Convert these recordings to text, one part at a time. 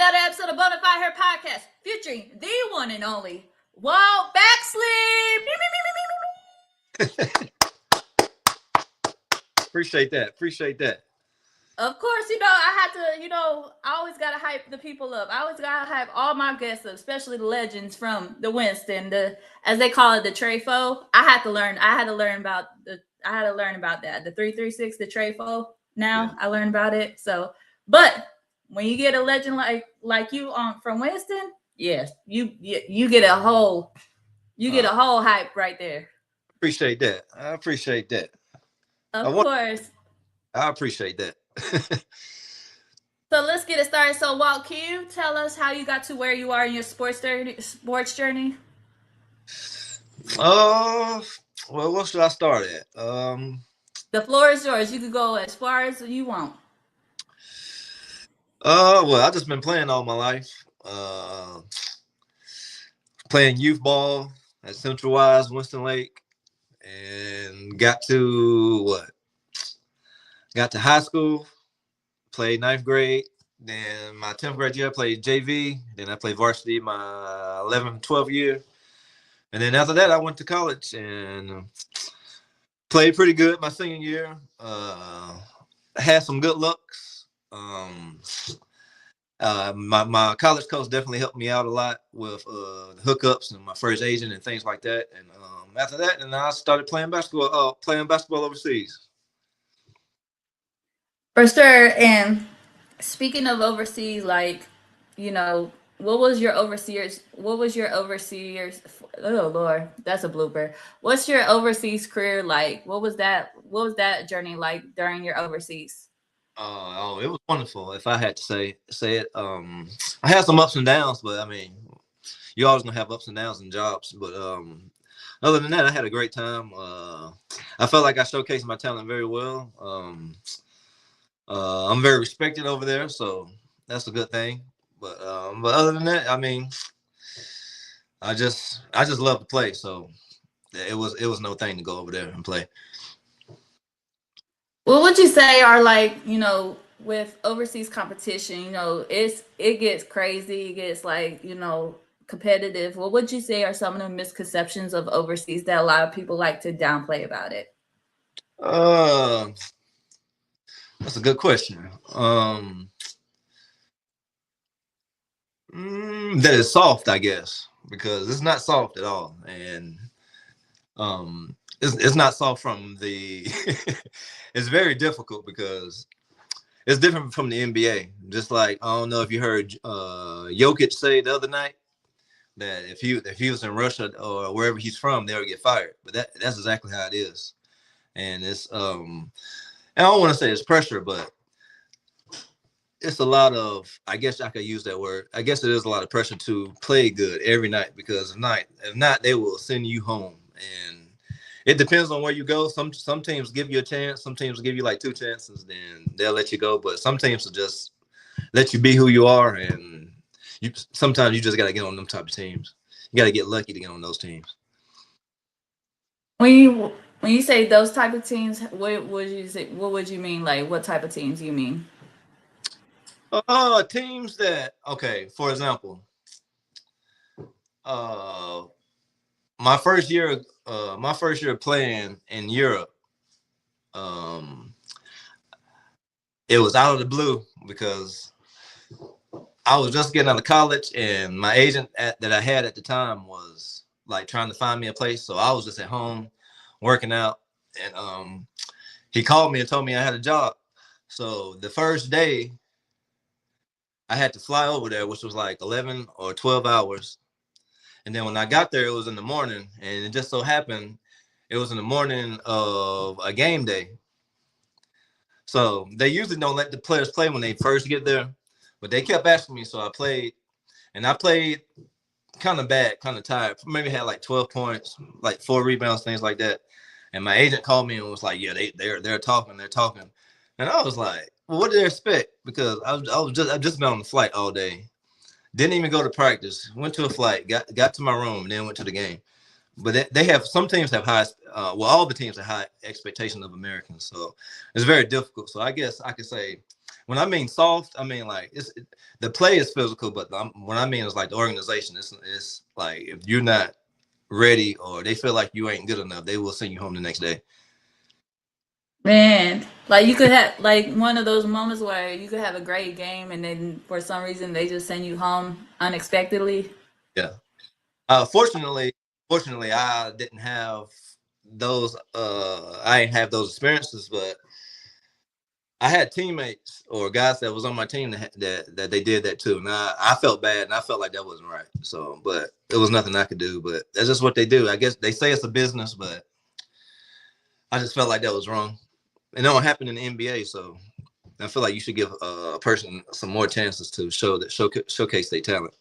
another episode of Bonafide Her Podcast featuring the one and only Walt Baxley. Appreciate that. Of course, I had to, I always got to hype the people up. I always got to hype all my guests up, especially the legends from the Winston, as they call it, the Trefo. I had to learn about that. The 336, the Trefo. Now I learned about it. So, but when you get a legend like you from Winston, yes, you get a whole hype right there. Appreciate that. I appreciate that. Of course. I appreciate that. So let's get it started. So Walt, can you tell us how you got to where you are in your sports journey? Well, what should I start at? The floor is yours. You can go as far as you want. Well, I've just been playing all my life. Playing youth ball at Central Wise, Winston Lake, and got to high school, played 9th grade. Then my 10th grade year, I played JV. Then I played varsity my 11th, 12th year. And then after that, I went to college and played pretty good my senior year. Had some good looks. My college coach definitely helped me out a lot with hookups and my first agent and things like that. And after that, and I started playing basketball overseas. For sure. And speaking of overseas, what was your overseers? Oh Lord, that's a blooper. What's your overseas career like? What was that journey like during your overseas? It was wonderful. If I had to say it, I had some ups and downs, but I mean, you always gonna have ups and downs in jobs. But other than that, I had a great time. I felt like I showcased my talent very well. I'm very respected over there, so that's a good thing. But other than that, I mean, I just love to play, so it was no thing to go over there and play. What would you say are with overseas competition, it gets crazy, it gets competitive. What would you say are some of the misconceptions of overseas that a lot of people like to downplay about it? That's a good question. That is soft, I guess, because it's not soft at all, and it's not soft from the. It's very difficult because it's different from the NBA. Just like, I don't know if you heard Jokic say the other night that if he was in Russia or wherever he's from, they would get fired. But that's exactly how it is, and it's I don't want to say it's pressure, but it's a lot of, I guess I could use that word. I guess it is a lot of pressure to play good every night, because if not, they will send you home. And it depends on where you go. Some teams give you a chance. Some teams will give you like 2 chances, then they'll let you go. But some teams will just let you be who you are. And sometimes you just got to get on them type of teams. You got to get lucky to get on those teams. When you say those type of teams, what would you say? What would you mean? Like, what type of teams you mean? Teams that, okay, for example, my first year playing in Europe, it was out of the blue because I was just getting out of college, and my agent that I had at the time was like trying to find me a place. So I was just at home working out, and he called me and told me I had a job. So the first day I had to fly over there, which was like 11 or 12 hours. And then when I got there, it was in the morning, and it just so happened it was in the morning of a game day. So they usually don't let the players play when they first get there, but they kept asking me, so I played, and I played kind of bad, kind of tired. Maybe had like 12 points, like 4 rebounds, things like that. And my agent called me and was like, "Yeah, they're talking. And I was like, well, what did they expect? Because I've just been on the flight all day. Didn't even go to practice. Went to a flight, got to my room, and then went to the game. But they have, some teams have high, all the teams have high expectations of Americans. So it's very difficult. So I guess I could say when I mean soft, I mean like the play is physical, but when I mean is like the organization. It's like if you're not ready or they feel like you ain't good enough, they will send you home the next day. Man, like you could have like one of those moments where you could have a great game and then for some reason they just send you home unexpectedly. Yeah. Fortunately, I didn't have those. I didn't have those experiences, but I had teammates or guys that was on my team that they did that too. And I felt bad and I felt like that wasn't right. So, but it was nothing I could do. But that's just what they do. I guess they say it's a business, but I just felt like that was wrong. And it don't happen in the NBA, so I feel like you should give a person some more chances to showcase their talent.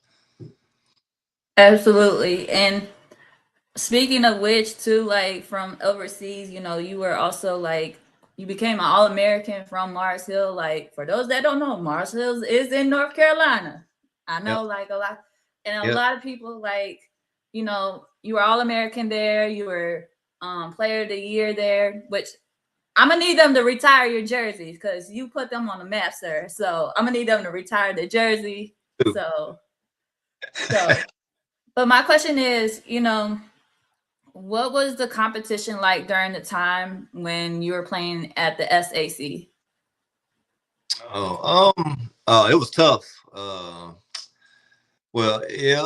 Absolutely. And speaking of which, too, like from overseas, you were also like you became an All American from Mars Hill. Like for those that don't know, Mars Hill is in North Carolina. I Yep. know, like a lot, and a Yep. lot of people like you were All American there. You were Player of the Year there, which I'm gonna need them to retire your jerseys because you put them on the map, sir. So I'm gonna need them to retire the jersey. So, but my question is, what was the competition like during the time when you were playing at the SAC? It was tough. Well, yeah.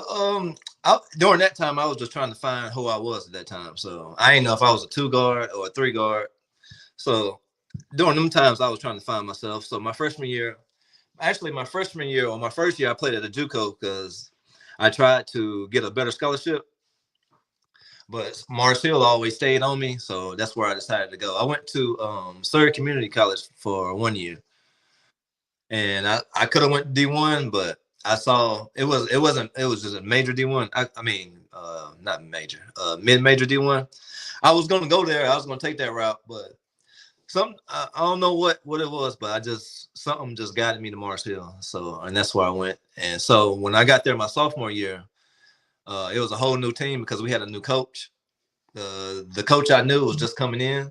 During that time, I was just trying to find who I was at that time. So I didn't know if I was a 2 guard or a 3 guard. So during them times, I was trying to find myself. So my freshman year, actually, my freshman year or my first year, I played at a JUCO because I tried to get a better scholarship. But Mars Hill always stayed on me, so that's where I decided to go. I went to Surrey Community College for 1 year, and I could have went D1, but I saw it was just a major D1. I mean not major, mid major D1. I was gonna go there. I was gonna take that route, but I don't know what it was, but something just guided me to Mars Hill. So and that's where I went. And so when I got there my sophomore year, it was a whole new team because we had a new coach. The coach I knew was just coming in,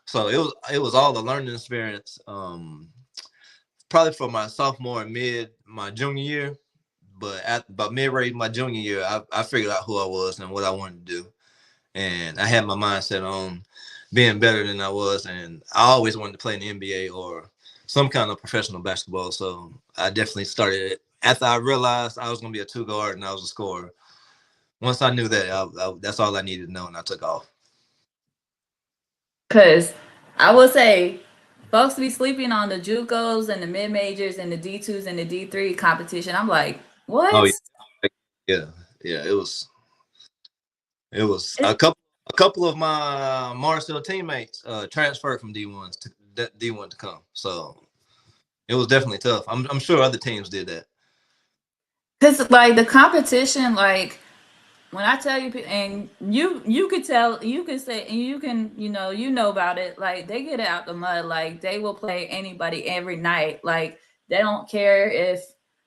so it was all the learning experience. Probably for my sophomore and my junior year, but at about mid-range my junior year, I figured out who I was and what I wanted to do, and I had my mindset on being better than I was, and I always wanted to play in the NBA or some kind of professional basketball. So I definitely started it after I realized I was going to be a 2 guard and I was a scorer. Once I knew that, that's all I needed to know, and I took off. Because I would say folks be sleeping on the JUCOs and the mid majors and the D2s and the D3 competition. I'm like, Oh what? yeah, yeah, yeah. It was It, a couple of my Marcel teammates transferred from D1s to D1 to come. So it was definitely tough. I'm sure other teams did that. Cause like the competition, like when I tell you, and you could tell, you could say, and you can, about it. Like they get out the mud. Like they will play anybody every night. Like they don't care if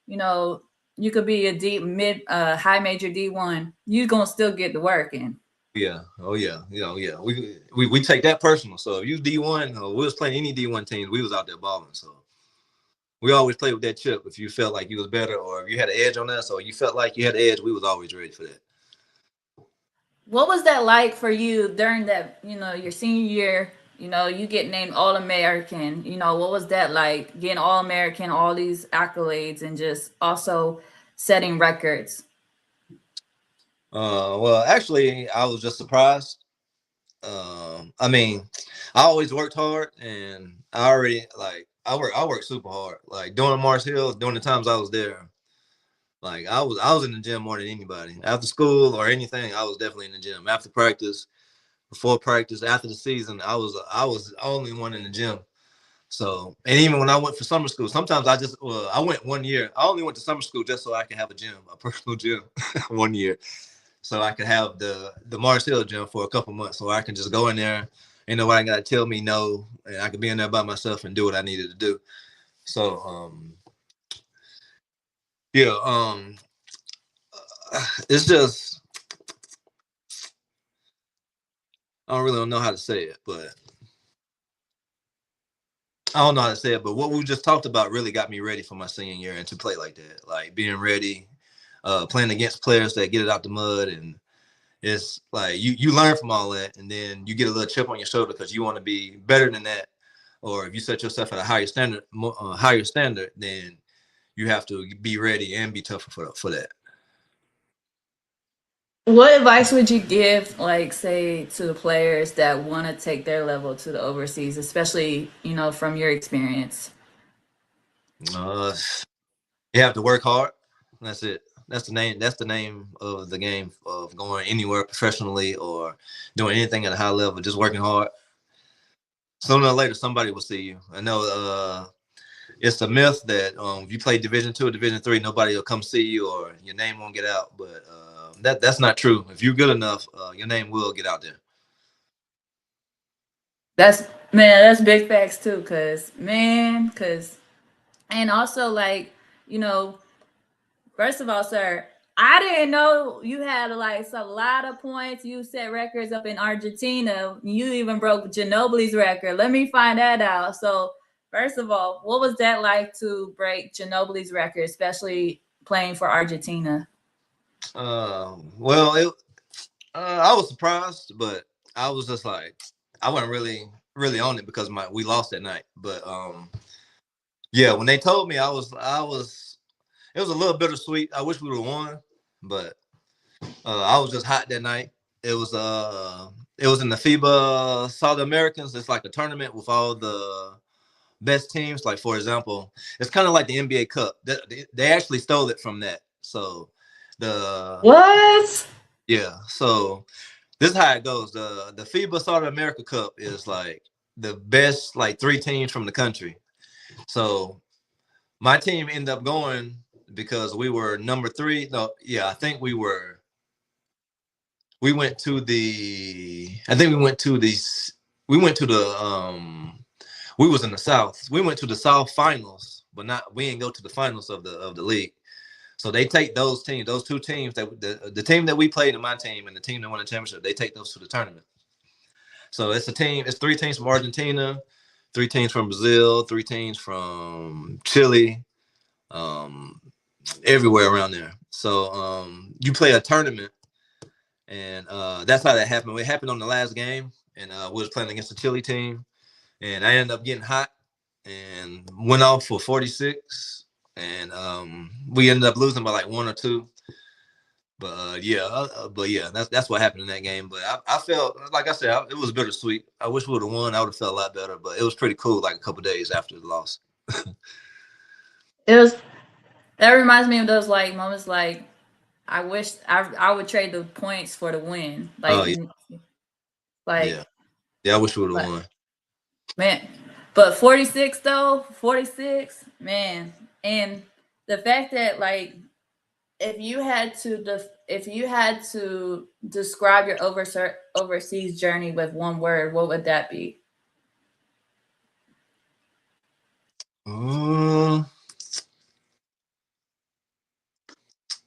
you know you could be a deep mid, high major D1. You gonna still get the work in. Yeah. Oh yeah. Yeah. We take that personal. So if you D1 or we was playing any D1 teams, we was out there balling. So we always play with that chip. If you felt like you was better or if you had an edge on us or you felt like you had an edge, we was always ready for that. What was that like for you during that, your senior year? You get named All American. What was that like getting All American, all these accolades, and just also setting records? Well, actually, I was just surprised. I mean, I always worked hard, and I already like I worked super hard. Like during Mars Hill, during the times I was there, like I was in the gym more than anybody. After school or anything, I was definitely in the gym. After practice, before practice, after the season, I was the only one in the gym. So, and even when I went for summer school, sometimes I went 1 year. I only went to summer school just so I could have a gym, a personal gym, 1 year, so I could have the Mars Hill gym for a couple months, so I can just go in there. Ain't nobody got to tell me no, and I could be in there by myself and do what I needed to do. So, yeah, it's just I don't really know how to say it, but I don't know how to say it, but what we just talked about really got me ready for my senior year and to play like that, like being ready, playing against players that get it out the mud, and it's like you learn from all that, and then you get a little chip on your shoulder because you want to be better than that, or if you set yourself at a higher standard, then you have to be ready and be tougher for that. What advice would you give, like, say, to the players that want to take their level to the overseas, especially, from your experience? Uh, you have to work hard. That's it. That's the name. That's the name of the game of going anywhere professionally or doing anything at a high level. Just working hard. Sooner or later, somebody will see you. I know. It's a myth that if you play Division II or Division III, nobody will come see you or your name won't get out. But that's not true. If you're good enough, your name will get out there. That's man, that's big facts too, cause and also like, you know, first of all, sir, I didn't know you had like a lot of points. You set records up in Argentina. You even broke Ginobili's record. Let me find that out. So, first of all, what was that like to break Ginobili's record, especially playing for Argentina? Well, I was surprised, but I was just like, I wasn't really on it because we lost that night. But yeah, when they told me, I was. It was a little bittersweet. I wish we would have won, but I was just hot that night. It was it was in the FIBA South Americans. It's like a tournament with all the best teams. Like for example, it's kind of like the NBA Cup. They actually stole it from that. So the What? yeah. So this is how it goes. The FIBA South America Cup is like the best like three teams from the country. So my team ended up going because we were number three. No, yeah, I think we were. We went to the. I think we went to the. We went to the. We was in the South. We went to the South finals, but not. We didn't go to the finals of the league. So they take those teams, those two teams that the team that we played and my team and the team that won the championship. They take those to the tournament. So it's a team. It's three teams from Argentina, three teams from Brazil, three teams from Chile, um, everywhere around there. So you play a tournament, and that's how that happened. It happened on the last game, and we was playing against the Chile team, and I ended up getting hot and went off for 46, and we ended up losing by like one or two. But yeah, that's what happened in that game. But I felt like I said, it was bittersweet. I wish we would have won. I would have felt a lot better. But it was pretty cool. Like a couple days after the loss. It was. That reminds me of those like moments like I wish I would trade the points for the win. Oh Like yeah, yeah. I wish we would have but won. man, but 46 though, 46, man. And the fact that like if you had to describe your overseas journey with one word, what would that be? Uh,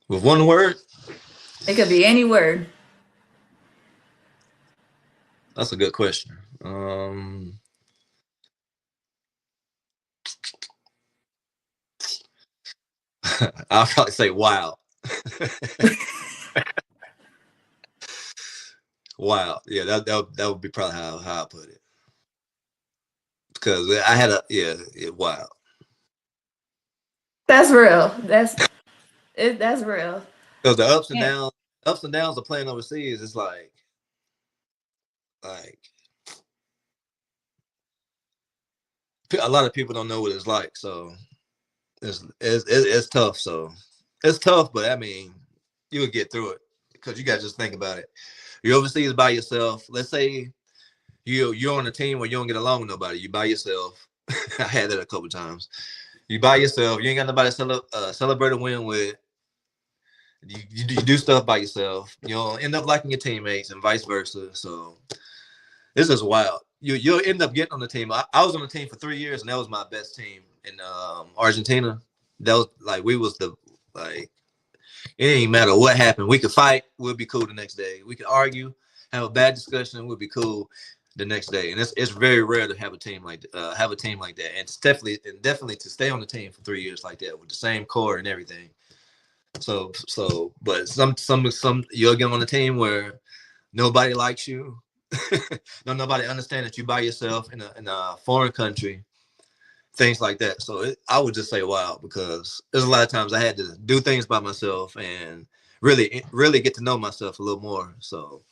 with one word, It could be any word. that's a good question. I'll probably say wild. Wild. Yeah, that would be probably how I put it. Because I had wild. That's real. That's real. Because the Yeah. ups and downs of playing overseas, it's like a lot of people don't know what it's like. So it's tough. So it's tough, but I mean, you would get through it because you got to just think about it. You're overseas by yourself. Let's say you're on a team where you don't get along with nobody. You by yourself. I had that a couple times. You by yourself. You ain't got nobody to celebrate a win with. You do stuff by yourself. You'll end up liking your teammates and vice versa. So this is wild. You'll end up getting on the team. I was on the team for 3 years, and that was my best team in Argentina. That was like we was the like it ain't matter what happened. We could fight. We'll be cool the next day. We could argue, have a bad discussion. We'll be cool. the next day, and it's very rare to have a team like that, and it's definitely to stay on the team for 3 years like that with the same core and everything. But some you'll get on a team where nobody likes you. Nobody understands that you by yourself in a foreign country, things like that. So I would just say wow, because there's a lot of times I had to do things by myself and really get to know myself a little more. So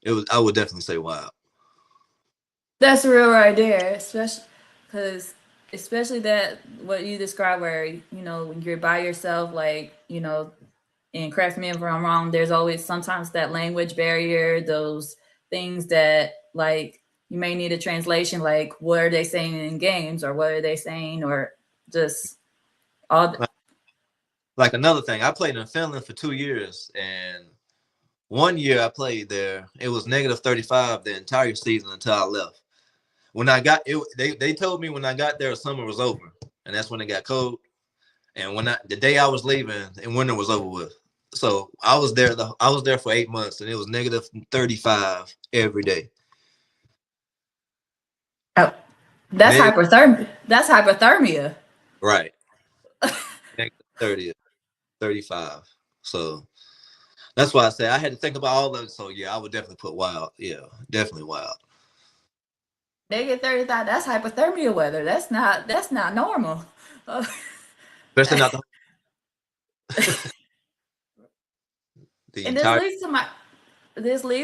I would definitely say wow. That's real right there, especially that what you described, where when you're by yourself, like and correct me if I'm wrong. There's always sometimes that language barrier, those things that like you may need a translation, like what are they saying in games, or what are they saying, or just all. Like another thing, I played in Finland for 2 years, and 1 year I played there, it was -35 the entire season until I left. When I got it, they told me when I got there, summer was over, and that's when it got cold. And the day I was leaving, and winter was over with. So I was there for 8 months, and it was -35 every day. Oh, that's Negative, hypothermia. That's hypothermia. right? -30, 35. So that's why I said I had to think about all of it. So yeah, I would definitely put wild. Yeah, definitely wild. -35. That's hypothermia weather. That's not normal. Especially not the And this entire. leads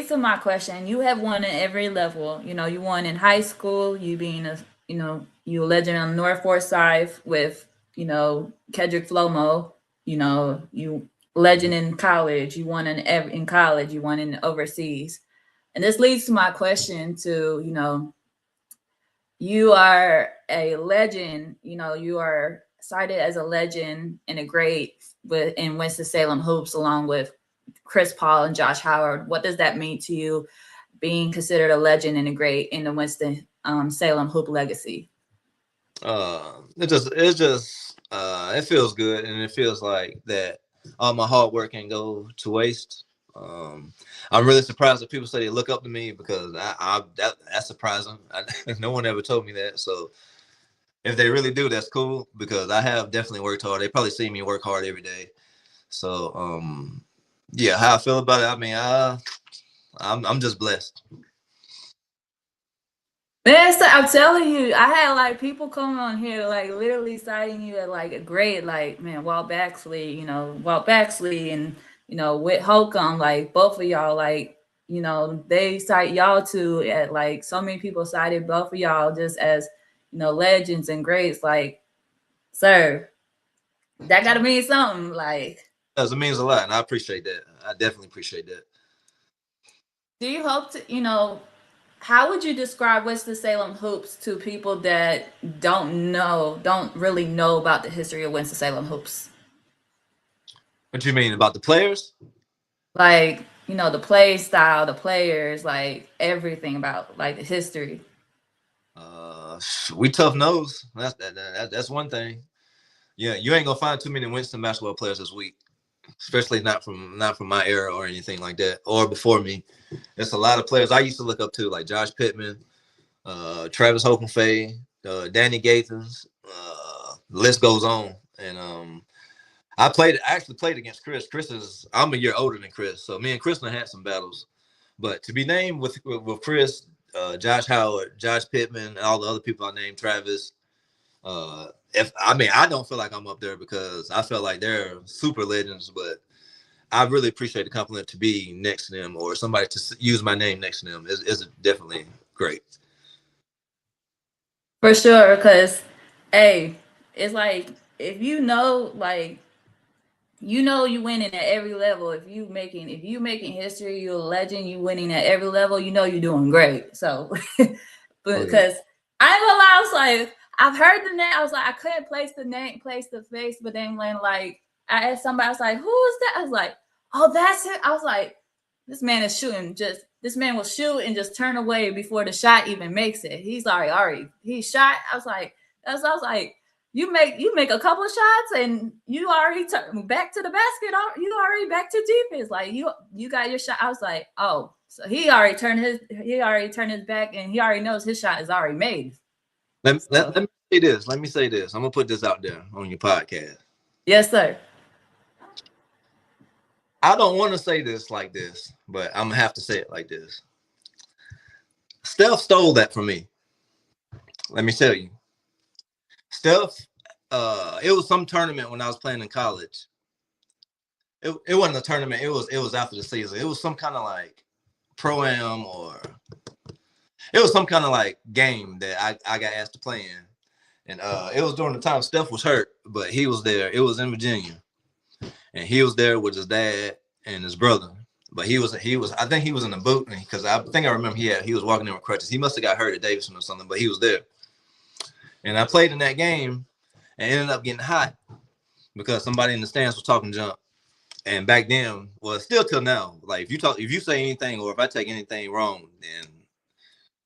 to my question. You have won at every level. You won in high school. You being you a legend on the North Fork side with Kedrick Flomo. You legend in college. You won in college. You won in overseas. And this leads to my question to you are a legend. You are cited as a legend and a great in Winston-Salem hoops, along with Chris Paul and Josh Howard. What does that mean to you, being considered a legend and a great in the Winston-Salem hoop legacy? It feels good, and it feels like that all my hard work can go to waste. I'm really surprised that people say they look up to me, because that's surprising. No one ever told me that. So if they really do, that's cool, because I have definitely worked hard. They probably see me work hard every day. So yeah, how I feel about it, I mean, I'm just blessed. Man, so I'm telling you, I had like people come on here like literally citing you as like a great, like, man, Walt Baxley and Whit Holcomb, like both of y'all, like they cite y'all too, at like so many people cited both of y'all just as legends and greats. Like, sir, that gotta mean something. Like, It means a lot, and I appreciate that. I definitely appreciate that. do you hope to how would you describe Winston-Salem hoops to people that don't really know about the history of Winston-Salem hoops? What you mean about the players? Like, the play style, the players, like everything about like the history. We tough nose. That's one thing. Yeah, you ain't gonna find too many Winston basketball players this week, especially not from my era or anything like that, or before me. There's a lot of players I used to look up to, like Josh Pittman, Travis Holcomb, Danny Gathens. The list goes on. And I actually played against Chris. I'm a year older than Chris, so me and Chris had some battles. But to be named with Chris, Josh Howard, Josh Pittman, and all the other people I named, Travis. I don't feel like I'm up there, because I feel like they're super legends, but I really appreciate the compliment to be next to them, or somebody to use my name next to them is definitely great. For sure, because hey, it's like if like you winning at every level. If you making history, you're a legend. You winning at every level. You're doing great. So, Oh yeah. because I ain't gonna lie, I was like, I've heard the name. I was like, I couldn't place the face, but then when like I asked somebody, I was like, who is that? I was like, oh, that's it. I was like, this man is shooting. This man will shoot and just turn away before the shot even makes it. He's already he shot. I was like, you make a couple of shots and you already turn back to the basket. You already back to defense. Like you got your shot. I was like, oh, So he already turned his back, and he already knows his shot is already made. Let me say this. Let me say this. I'm gonna put this out there on your podcast. Yes, sir. I don't want to say this like this, but I'm gonna have to say it like this. Steph stole that from me. Let me tell you. Steph, it was some tournament when I was playing in college. It wasn't a tournament. It was after the season. It was some kind of like pro-am, or it was some kind of like game that I got asked to play in. And it was during the time Steph was hurt, but he was there. It was in Virginia. And he was there with his dad and his brother. But he was I think he was in the boot, because I think I remember he was walking in with crutches. He must have got hurt at Davidson or something, but he was there. And I played in that game and ended up getting hot because somebody in the stands was talking junk. And back then, well, still till now, like if you say anything, or if I take anything wrong, then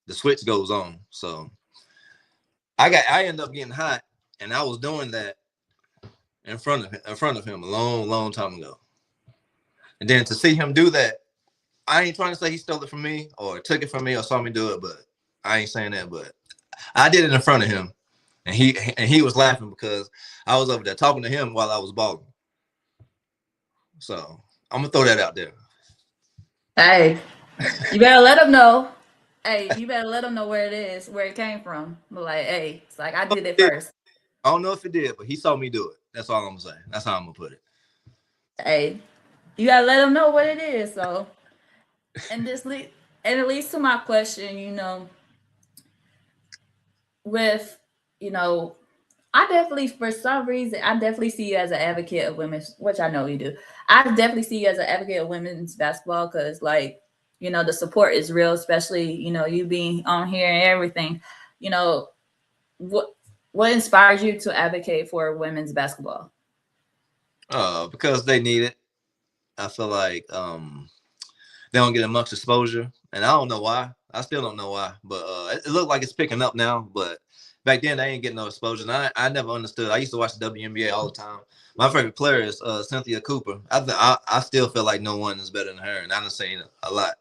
the switch goes on. So I ended up getting hot, and I was doing that in front of him a long time ago. And then to see him do that, I ain't trying to say he stole it from me or took it from me or saw me do it, but I ain't saying that. But I did it in front of him, and he was laughing because I was over there talking to him while I was balling. So I'm gonna throw that out there. Hey, you better let him know. Hey, you better let him know where it is, where it came from. But like, hey, it's like I did it first. I don't know if it did, but he saw me do it. That's all I'm gonna say. That's how I'm gonna put it. Hey, you gotta let him know what it is. So, and it leads to my question. With I definitely, for some reason, I definitely see you as an advocate of women's, which I know you do. I definitely see you as an advocate of women's basketball because, like, the support is real, especially, you being on here and everything. You know, what what inspires you to advocate for women's basketball? Because they need it. I feel like they don't get much exposure, and I don't know why. I still don't know why, but it looked like it's picking up now. But back then, they ain't getting no exposure. And I never understood. I used to watch the WNBA all the time. My favorite player is Cynthia Cooper. I still feel like no one is better than her, and I've seen it a lot.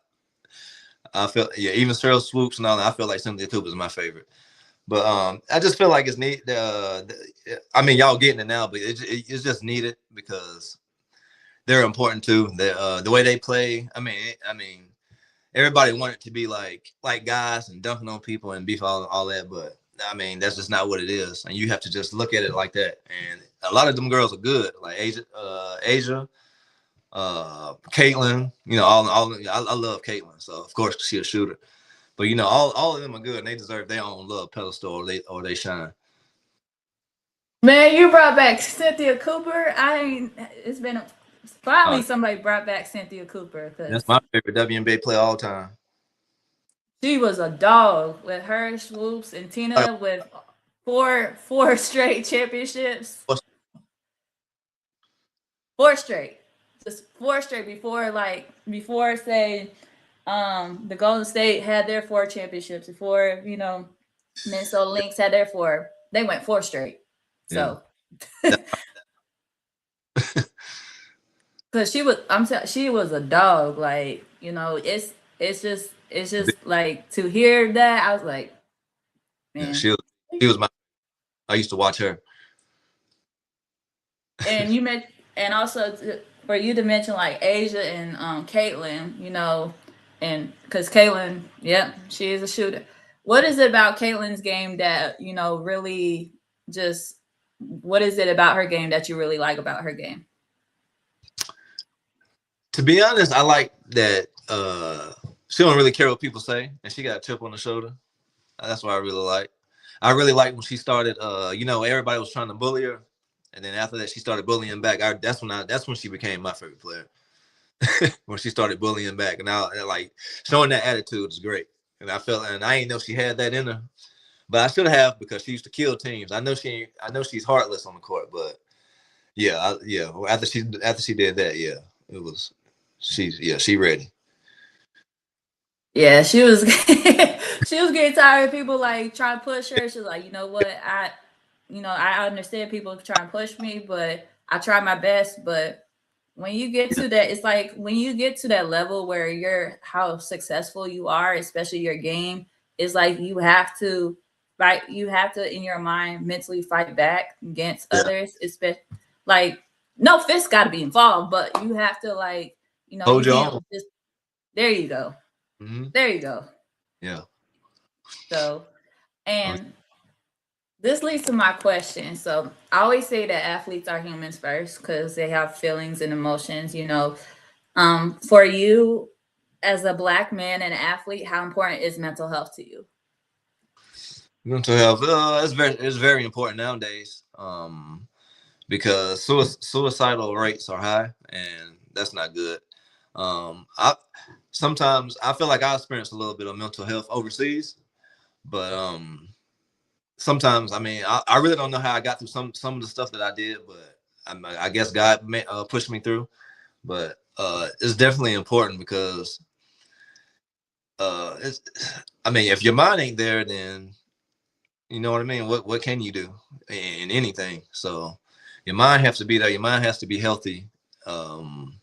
I feel, yeah, even Cheryl Swoops and all that. I feel like Cynthia Cooper is my favorite. But I just feel like it's neat. I mean, y'all getting it now, but it's just needed because they're important too. The way they play. I mean, everybody want it to be like guys and dunking on people and beef all that, but I mean that's just not what it is. And you have to just look at it like that. And a lot of them girls are good, like Asia, Caitlin. I love Caitlin, so of course she's a shooter. But all of them are good, and they deserve their own love pedestal, or they shine. Man, you brought back Cynthia Cooper. It's been finally Uh, somebody brought back Cynthia Cooper that's because my favorite WNBA player all time. she was a dog with her Swoops and Tina with four straight championships. Four straight. Just four straight before say the Golden State had their four championships, before Minnesota Lynx had their four. They went four straight. Yeah. So because she was a dog. Like, it's just like to hear that, I was like, Yeah, man. she was my. I used to watch her. And you meant, and also for you to mention like Asia and Caitlin, and because Caitlin, yep, she is a shooter. What is it about Caitlin's game that really just? What is it about her game that you really like about her game? To be honest, I like that she don't really care what people say, and she got a chip on the shoulder. That's what I really like. I really like when she started. Everybody was trying to bully her, and then after that, she started bullying back. That's when she became my favorite player. When she started bullying back, and I like showing that attitude is great. And I ain't know she had that in her, but I should have, because she used to kill teams. I know she's heartless on the court, but yeah. After she did that, yeah, it was she ready. Yeah, she was she was getting tired of people like trying to push her. She's like, you know what, I understand people trying to push me, but I try my best. But when you get to that, it's like when you get to that level where you're how successful you are, especially your game, it's like you have to fight. You have to in your mind mentally fight back against Yeah. others. Especially like no fists got to be involved, but you have to like you Hold your can't own. just there you go, Hmm. there you go. Yeah. So Oh, and this leads to my question. So I always say that athletes are humans first because they have feelings and emotions. For you as a black man and athlete, how important is mental health to you? mental health. It's very important nowadays. Because suicidal rates are high, and that's not good. I sometimes I feel like I experienced a little bit of mental health overseas, but sometimes I mean I really don't know how I got through some of the stuff that I did, but I guess God pushed me through. But it's definitely important because it's I mean if your mind ain't there, then you know what I mean. What can you do in anything? So your mind has to be there. Your mind has to be healthy. Um,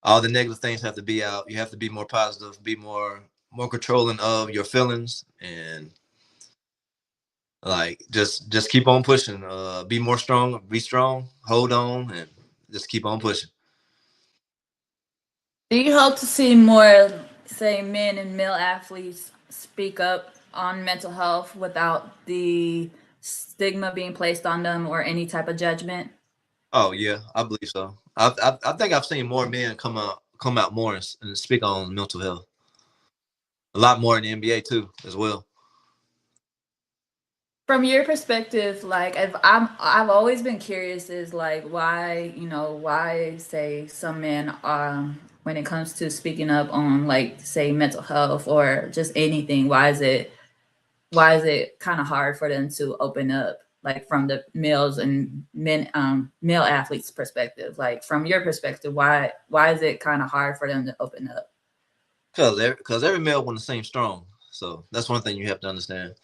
all the negative things have to be out. You have to be more positive, be more controlling of your feelings, and like just keep on pushing. Be more strong. Be strong. Hold on, and just keep on pushing. Do you hope to see more, say, men and male athletes speak up on mental health without the stigma being placed on them or any type of judgment? Oh yeah, I believe so. I think I've seen more men come out more and speak on mental health. A lot more in the NBA too, as well. From your perspective, like if I've always been curious is like why say some men when it comes to speaking up on like say mental health or just anything, why is it kind of hard for them to open up like from the males and men male athletes perspective, like from your perspective, why is it kind of hard for them to open up? Because every male want to seem strong. So that's one thing you have to understand.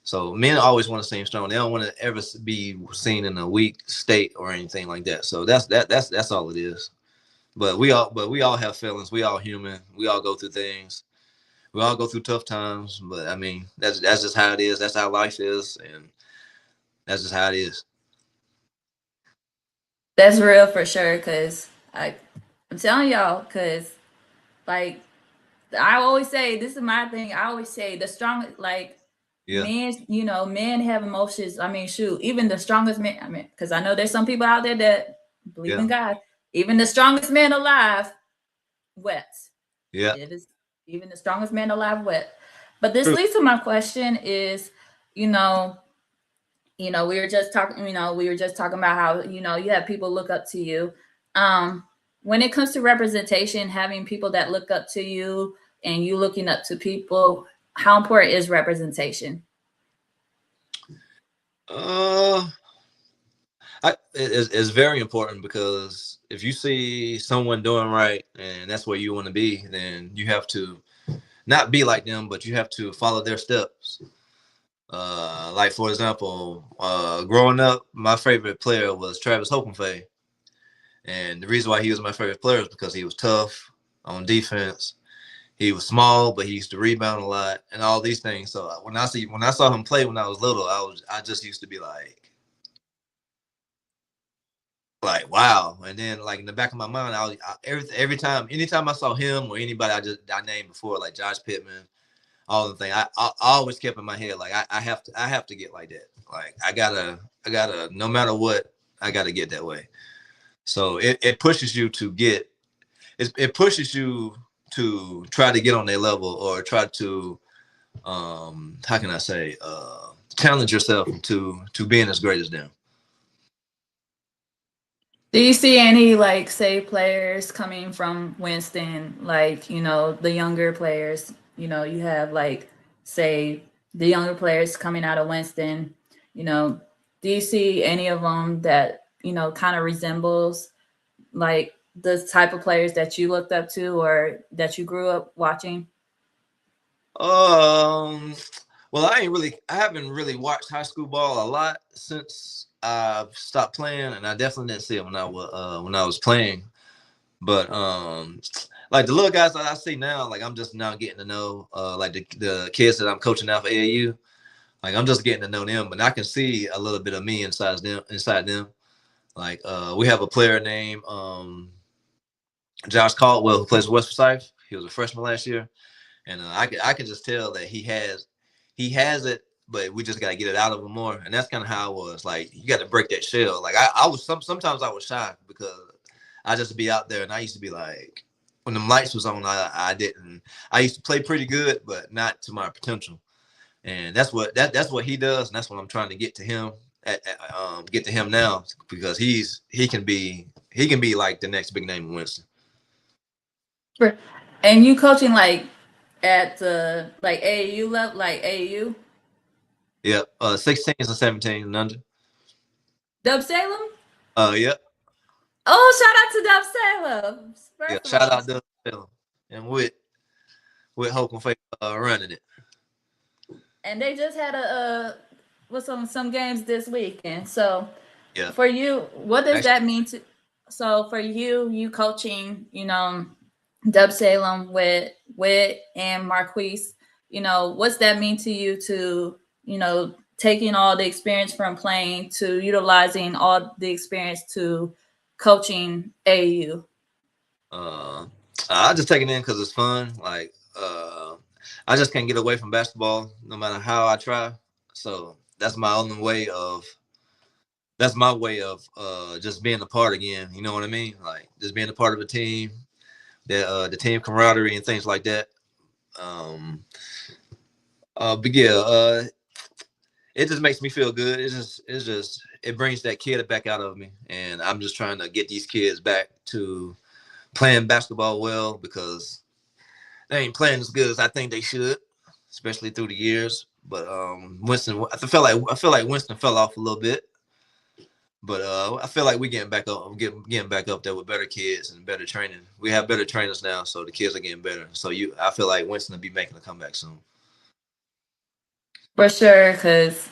So men always want to seem strong. They don't want to ever be seen in a weak state or anything like that. So that's all it is. But we all have feelings. We all human. We all go through things. We all go through tough times. But I mean, that's just how it is. That's how life is, and that's just how it is. That's real for sure because I'm telling y'all because like I always say this is my thing. I always say the strongest, like Yeah, men have emotions. I mean, shoot, even the strongest men. I mean, because I know there's some people out there that believe yeah, in God. Even the strongest man alive wept. yeah. It is even the strongest man alive wept. But this True. leads to my question: is you know, we were just talking about how you have people look up to you. Um, when it comes to representation, having people that look up to you and you looking up to people, how important is representation? Uh, it's very important because if you see someone doing right and that's where you want to be, then you have to not be like them, but you have to follow their steps. Like for example, growing up, my favorite player was Travis Hopenfay, and the reason why he was my favorite player is because he was tough on defense. He was small, but he used to rebound a lot and all these things. So when I saw him play when I was little, I just used to be like wow. And then like in the back of my mind, every time, anytime I saw him or anybody I named before, like Josh Pittman, all the thing, I always kept in my head like I have to get like that. Like I gotta no matter what, I gotta get that way. So it pushes you to it pushes you to try to get on their level or try to how can I say challenge yourself to being as great as them. Do you see any like say players coming from Winston, like the younger players? You have like say the younger players coming out of Winston. You know, do you see any of them that kind of resembles like the type of players that you looked up to or that you grew up watching? Um, well, I haven't really watched high school ball a lot since. I stopped playing, and I definitely didn't see it when I was playing. But like the little guys that I see now, like I'm just now getting to know like the kids that I'm coaching now for AAU. Like I'm just getting to know them, but I can see a little bit of me inside them. Like we have a player named Josh Caldwell who plays West Forsyth. He was a freshman last year, and I can just tell that he has it, but we just got to get it out of him more. And that's kind of how I was. Like you got to break that shell. Like I was sometimes I was shy because I just be out there, and I used to be like when the lights was on, I didn't. I used to play pretty good, but not to my potential. And that's what he does, and that's what I'm trying to get to him get to him now because he can be like the next big name in Winston. And you coaching like at the like AAU level, like AAU? Yep. 16s and 17 and under. Dub Salem? Yep. Oh, shout out to Dub Salem. Yeah. First of Shout all. out to Dylan and with Hope and Faith running it. And they just had a what's on some games this weekend. So Yeah. for you, what does Actually, that mean to? So for you coaching, Dub Salem with and Marquise, what's that mean to you to, taking all the experience from playing to utilizing all the experience to coaching AU? I just take it in because it's fun. Like I just can't get away from basketball no matter how I try. So that's my only way of that's my way of just being a part again. You know what I mean? Like just being a part of a team, the team camaraderie and things like that. Um, but yeah, it just makes me feel good. It brings that kid back out of me, and I'm just trying to get these kids back to playing basketball well because they ain't playing as good as I think they should, especially through the years. But Winston, I feel like Winston fell off a little bit. But I feel like we're getting back up there with better kids and better training. We have better trainers now, so the kids are getting better. So I feel like Winston will be making a comeback soon. For sure, because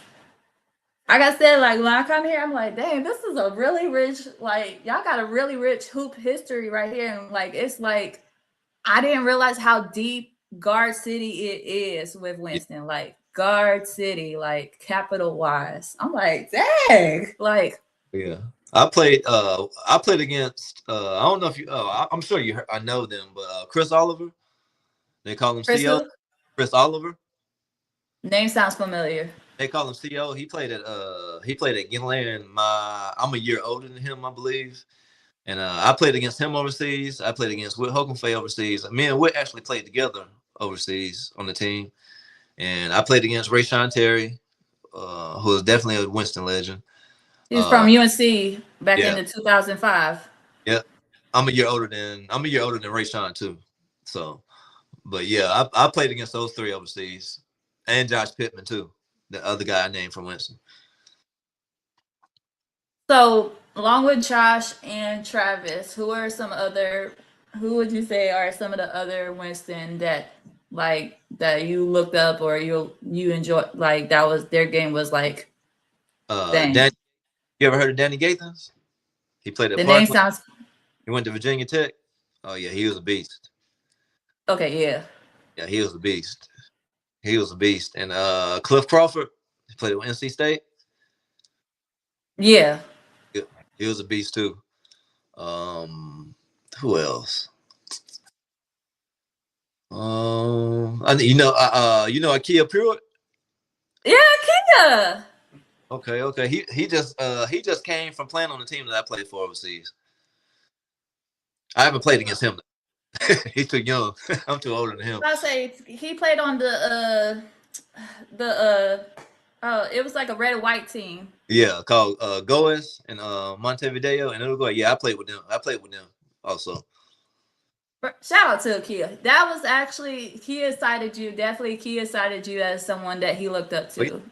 like I said, like when I come here, I'm like, dang, this is a really rich, like y'all got a really rich hoop history right here. And like it's like I didn't realize how deep Guard City it is with Winston. Like Guard City, like capital wise. I'm like, dang. Like Yeah. I played against I don't know if you I'm sure you heard, I know them, but Chris Oliver. They call him Chris CO. who? Chris Oliver. Name sounds familiar. They call him CO. He played at Gillian. I'm a year older than him, I believe. And I played against him overseas. I played against Whit Hokenfay overseas. Me and Whit actually played together overseas on the team. And I played against Ray Sean Terry, who is definitely a Winston legend. He's from UNC back in Yeah, the 2005. yeah. I'm a year older than Ray Sean too. So, but yeah, I played against those three overseas, and Josh Pittman too, the other guy I named from Winston. So, along with Josh and Travis, who would you say are some of the other Winston that that you looked up or you enjoyed, like that was their game was like, dang, Dan, you ever heard of Danny Gathens? He played at the name Parkland. sounds He went to Virginia Tech. Oh yeah, he was a beast. okay. Yeah, Yeah, he was a beast. He was a beast. And Cliff Crawford, he played at NC State. yeah, He was a beast too. Who else? Akia Pruitt. yeah, Kia. Okay. He just came from playing on the team that I played for overseas. I haven't played against him. He's too young. I'm too older than him. I say he played on the it was like a red and white team. Yeah, called Goes and Montevideo and Uruguay. Yeah, I played with them. Also. Shout out to Kia. That was actually Kia cited you. Definitely, Kia cited you as someone that he looked up to.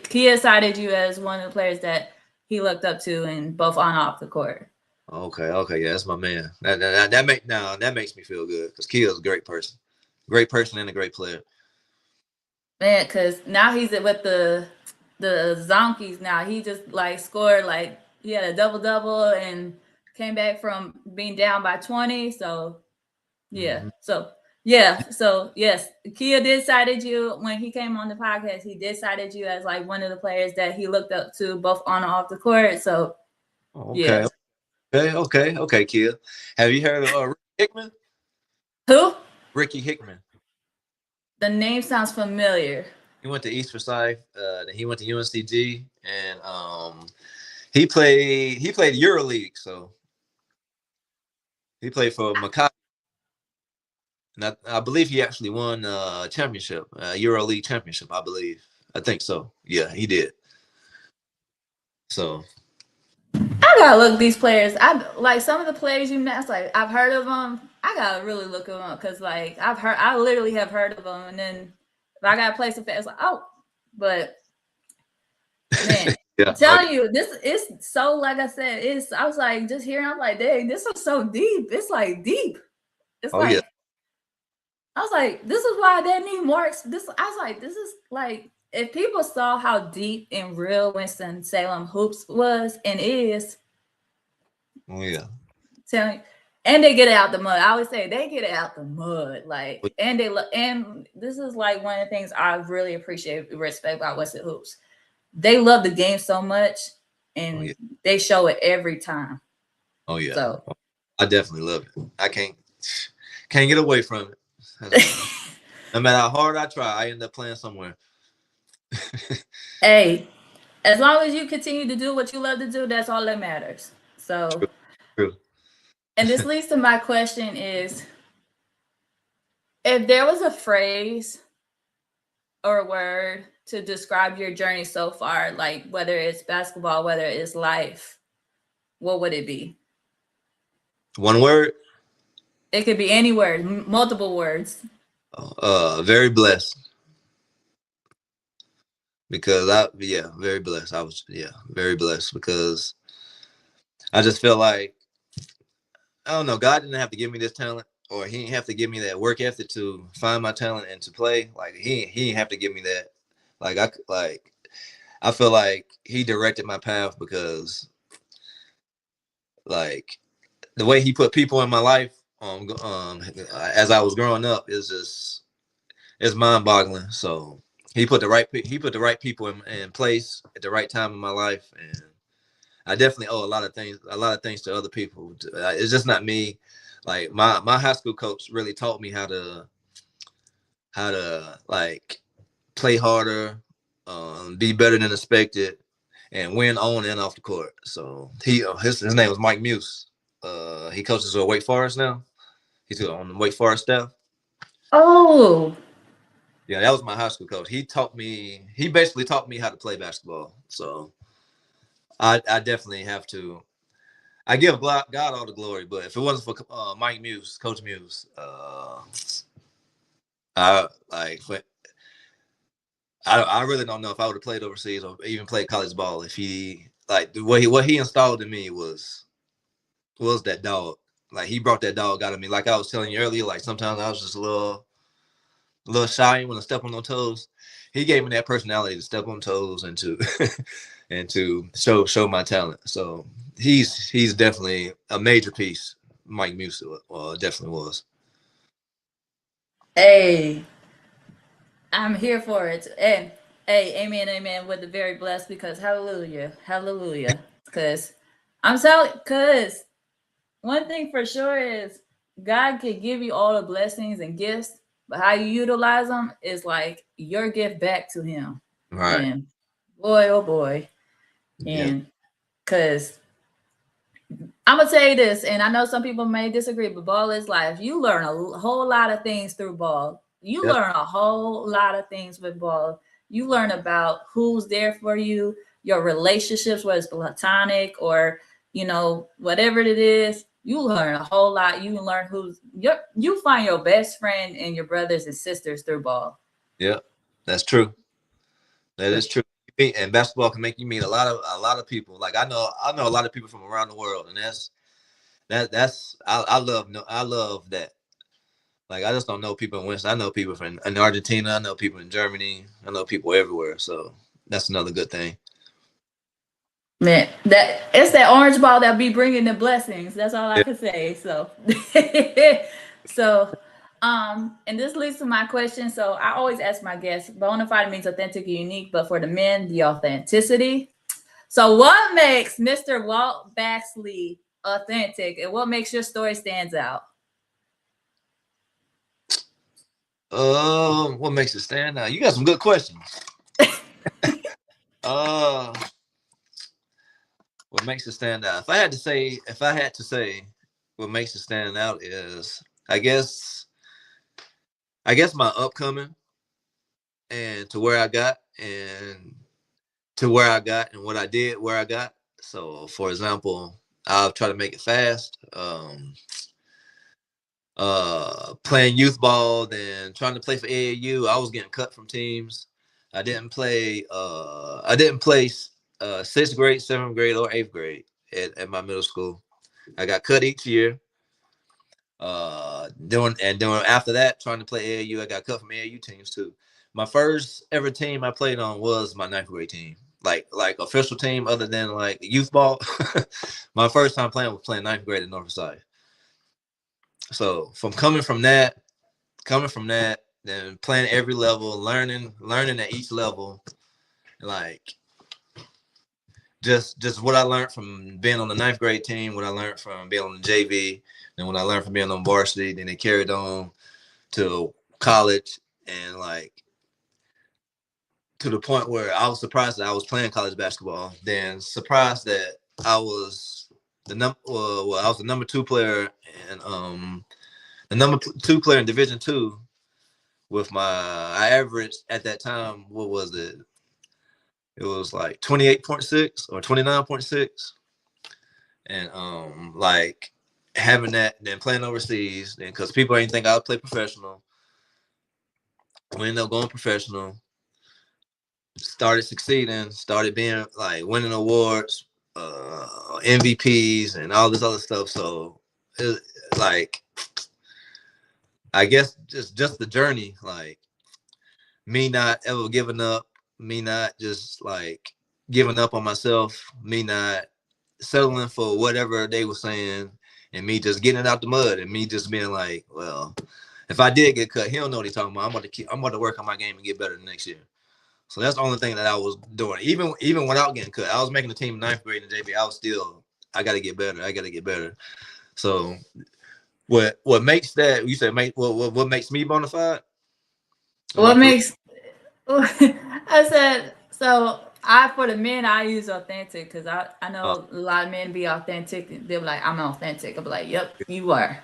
Kia cited you as one of the players that he looked up to, in both on and off the court. Okay, yeah, that's my man. That makes me feel good because Kia's a great person and a great player. Man, because now he's with the the Zonkies now. He just like scored like he had a double and came back from being down by 20. So yeah. Mm-hmm. So yes, Kia did cited you when he came on the podcast. He did cited you as like one of the players that he looked up to both on and off the court. So yeah. Okay, okay, Kia. Have you heard of Ricky Hickman? Who? Ricky Hickman. The name sounds familiar. He went to East Forsyth. Then he went to UNCG, and he played EuroLeague. So he played for Maccabi, and I believe he actually won championship, EuroLeague championship. I think so. Yeah, he did. So I gotta look these players. I like some of the players you mentioned. Like I've heard of them. I gotta really look them up because like I literally have heard of them, and then if I gotta play some fast, like oh, but man, yeah, I'm telling you, this is so like I said, it's I was like just hearing, I'm like, dang, this is so deep. It's like deep. It's oh yeah, like I was like, this is why they need more. This I was like, this is like if people saw how deep and real Winston Salem hoops was and is, oh yeah. telling you, and they get it out the mud. I always say they get it out the mud, like, and and this is like one of the things I really appreciate, respect about Winston hoops. They love the game so much, and Oh yeah, they show it every time. oh yeah. So I definitely love it. I can't get away from it. No matter how hard I try, I end up playing somewhere. hey, as long as you continue to do what you love to do, that's all that matters. So, True. and this leads to my question is if there was a phrase or a word to describe your journey so far, like whether it's basketball, whether it's life, what would it be? One word. It could be any word, multiple words. Very blessed. Because very blessed. I was very blessed because I just feel like I don't know, God didn't have to give me this talent, or he didn't have to give me that work ethic to find my talent and to play. Like he didn't have to give me that. I feel like he directed my path because like the way he put people in my life as I was growing up is just it's mind boggling. So he put the right people in place at the right time in my life, and I definitely owe a lot of things to other people. It's just not me. Like my high school coach really taught me how to like play harder, be better than expected, and win on and off the court. So his name was Mike Muse. He coaches at Wake Forest now. He's on the Wake Forest staff. Oh, Yeah, that was my high school coach. He basically taught me how to play basketball. So I definitely have to. I give God all the glory, but if it wasn't for Mike Muse, Coach Muse, I like. I really don't know if I would have played overseas or even played college ball if he like what he installed in me was that dog. Like he brought that dog out of me. Like I was telling you earlier, like sometimes I was just a little shy when I step on toes. He gave me that personality to step on toes and to and to show my talent. So he's definitely a major piece. Mike Muse definitely was. hey, I'm here for it. And hey, amen, amen, with the very blessed because hallelujah, hallelujah. Because I'm telling, because one thing for sure is God can give you all the blessings and gifts, but how you utilize them is like your gift back to Him. Right. And boy, oh boy. Yeah. And because I'm gonna say this, and I know some people may disagree, but ball is life. You learn a whole lot of things through ball. You Yep. learn a whole lot of things with ball. You learn about who's there for you, your relationships, whether it's platonic or whatever it is. You learn a whole lot. You learn you find your best friend and your brothers and sisters through ball. Yeah. That's true. That is true. And basketball can make you meet a lot of people. Like I know a lot of people from around the world, and that's I love that. Like I just don't know people in Winston. I know people from in Argentina. I know people in Germany. I know people everywhere. So that's another good thing. Man, that it's that orange ball that be bringing the blessings. That's all I Yeah. can say. So, so, and this leads to my question. So, I always ask my guests: bona fide means authentic and unique, but for the men, the authenticity. So, what makes Mr. Walt Baxley authentic, and what makes your story stands out? What makes it stand out? You got some good questions. uh, what makes it stand out? If I had to say, what makes it stand out is, I guess my upcoming and to where I got and what I did where I got. So, for example, I'll try to make it fast. Playing youth ball, then trying to play for AAU. I was getting cut from teams. I didn't play. I didn't play 6th grade, 7th grade, or 8th grade at my middle school. I got cut each year. Doing after that, trying to play AAU. I got cut from AAU teams too. My first ever team I played on was my 9th grade team. Like official team other than like youth ball. My first time playing was playing 9th grade at Northside. So coming from that, then playing every level, learning at each level, like just what I learned from being on the 9th grade team, what I learned from being on the JV, and what I learned from being on varsity, then it carried on to college, and like to the point where I was surprised that I was playing college basketball, then surprised that I was I was the number 2 player and the number 2 player in Division II with I averaged at that time, what was it? It was like 28.6 or 29.6. And like having that, then playing overseas, then because people didn't think I would play professional. We ended up going professional, started succeeding, started being like winning awards, MVPs and all this other stuff. So it, like I guess just the journey, like me not ever giving up, me not just like giving up on myself, me not settling for whatever they were saying, and me just getting it out the mud, and me just being like, well, if I did get cut, he don't know what he's talking about. I'm about to work on my game and get better the next year. So that's the only thing that I was doing. Even without getting cut, I was making the team 9th grade in JV. I was still, I got to get better. I got to get better. So what makes that, you said, what makes me bona fide? What makes I said so. For the men, I use authentic because I Uh, know a lot of men be authentic. They're like, I'm authentic. I'll be like, yep, you are.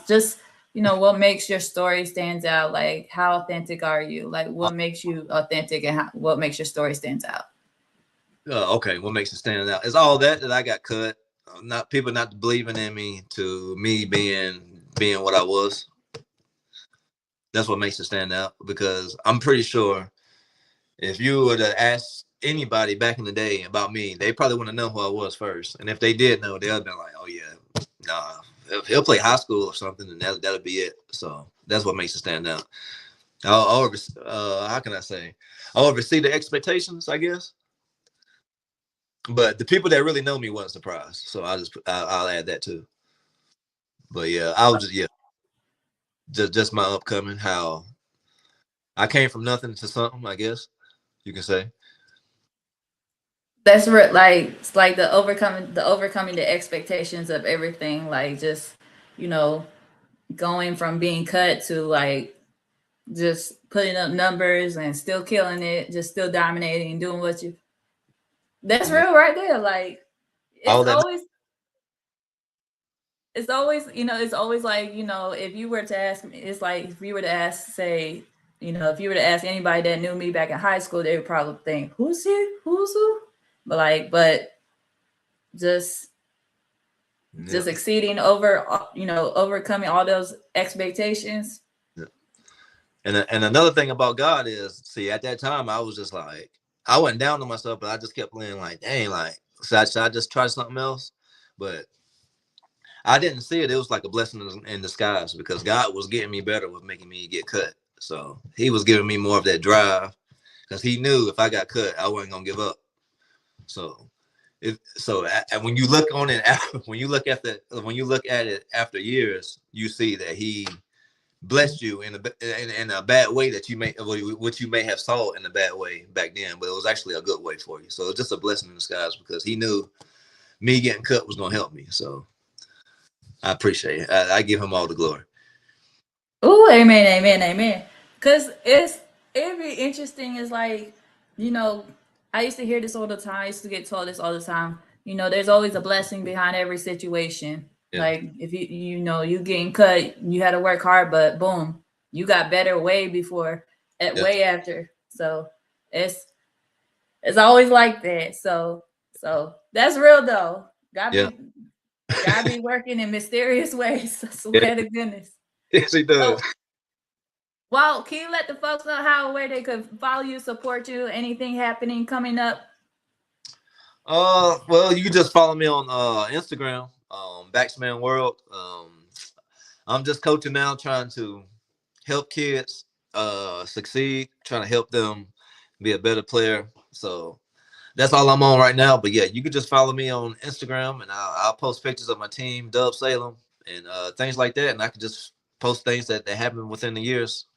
Just what makes your story stands out. Like, how authentic are you? Like, what makes you authentic, and what makes your story stands out? okay, what makes it stand out? It's all that I got cut. Not people not believing in me, to me being what I was. That's what makes it stand out, because I'm pretty sure if you were to ask anybody back in the day about me, they probably wouldn't know who I was first. And if they did know, they'd have been like, oh yeah, nah, if he'll play high school or something, and that'll be it. So that's what makes it stand out. How can I say? I'll oversee the expectations, I guess. But the people that really know me wasn't surprised. So I'll add that too. But yeah, I was just my upcoming, how I came from nothing to something, I guess you can say. That's like it's like the overcoming the expectations of everything. Like just you know going from being cut to like just putting up numbers and still killing it, just still dominating and doing what you. That's Yeah. real right there. Like it's All that. always it's always like if you were to ask me, it's like if you were to ask, say, if you were to ask anybody that knew me back in high school, they would probably think, who's he, who's who? But just Yeah. just exceeding overcoming all those expectations. Yeah. And another thing about God is, see, at that time I was just like, I wasn't down on myself, but I just kept playing like, dang, like, should I just try something else? But I didn't see it. It was like a blessing in disguise, because God was getting me better with making me get cut. So he was giving me more of that drive, because he knew if I got cut, I wasn't gonna give up. So, and when you look on it, when you look at it after years, you see that he blessed you in a bad way that you may what you may have saw in a bad way back then, but it was actually a good way for you. So it's just a blessing in disguise because he knew me getting cut was gonna help me. So I appreciate it. I give him all the glory. Oh, amen, amen, amen. Cause it'd be interesting. Is like, you know, I used to hear this all the time. I used to get told this all the time. You know, there's always a blessing behind every situation. Yeah. Like if you getting cut, you had to work hard, but boom, you got better way before, way after. So it's it's always like that. So that's real though. God be working in mysterious ways. I swear to goodness. Yes, he does. So, well, can you let the folks know where they could follow you, support you, anything happening coming up? Well, you can just follow me on Instagram, Baxman World. I'm just coaching now, trying to help kids succeed, trying to help them be a better player. So that's all I'm on right now. But yeah, you can just follow me on Instagram, and I'll post pictures of my team, Dub Salem, and things like that. And I can just post things that happen within the years.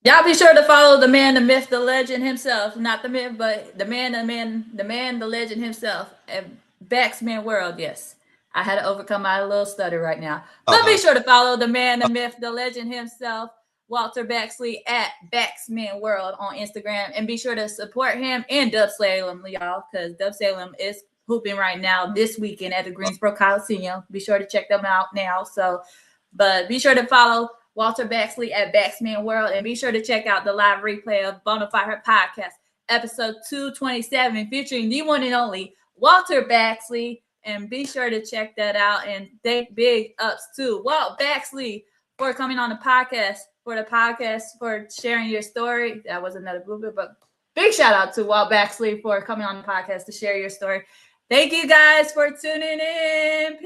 Y'all be sure to follow the man, the myth, the legend himself. Not the myth, but the man, the legend himself. Baxman World, yes. I had to overcome my little stutter right now. But be sure to follow the man, the myth, the legend himself, Walter Baxley at Baxman World on Instagram. And be sure to support him and Dub Salem, y'all, because Dub Salem is hooping right now this weekend at the Greensboro Coliseum. Be sure to check them out now. So, but be sure to follow Walter Baxley at Baxman World, and be sure to check out the live replay of Bonafide podcast, episode 227, featuring the one and only Walter Baxley. And be sure to check that out. And thank big ups to Walt Baxley for coming on the podcast, for sharing your story. That was another blooper, but big shout out to Walt Baxley for coming on the podcast to share your story. Thank you guys for tuning in.